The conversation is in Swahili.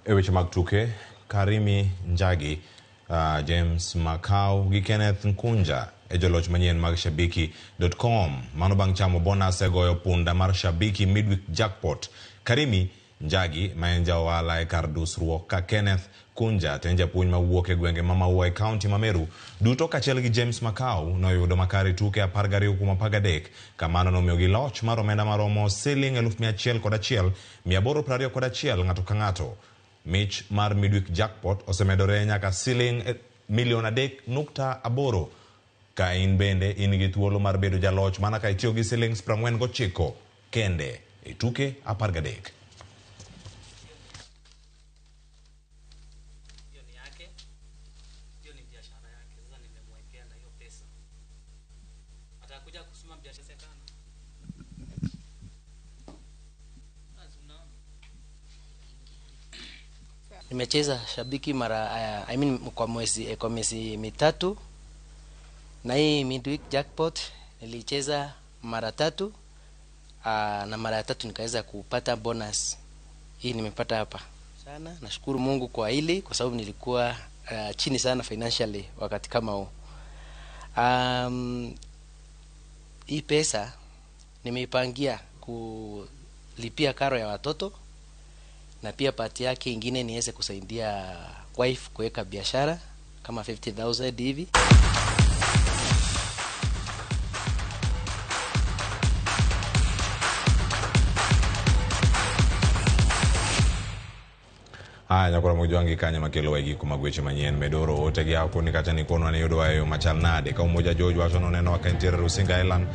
Eweche mag tuke, Karimi Njagi, James Makau gi Kenneth Nkunja joloch manyien mag Shabiki.com. Mano bang' chamo bonus goyo punda mar Shabiki midweek jackpot. Karimi Njagi ma en jaohala e kar dusruok ka Kenneth Nkunja to en japuonj mawuok e gwenge ma Maua e kaunti ma Meru. Duto kaachiel gi James Makau noyudo makare tuke 12 kuom 13. Kamano nomiyogi loch mar omenda maromo Sh101,821 ng'ato ka ng'ato. Mich mar midweek jackpot osemedore nyaka Sh3.8 ka in bende in gi thuolo mar bedo jaloch mana ka itiyo gi Sh49 kende e tuke 13. Nimecheza Shabiki mara kwa mwezi mitatu, na hii midweek jackpot nilicheza mara 3 na mara 3 nikaweza kupata bonus. Hii nimepata hapa sana. Nashukuru Mungu kwa hili kwa sababu nilikuwa chini sana financially wakati kama huu. Hii pesa nimeipangia kulipia karo ya watoto, na pia pati yake ingine niweze kusaidia wife kuweka biashara kama 50,000 hivi. Nyakora mojwangi kanya makelo wegi kuma gweche manyien medoro otegi ako nikata nikono ne yudo ayo machalnade ka umoja George wacho no neno wakaintiere Rusinga Island.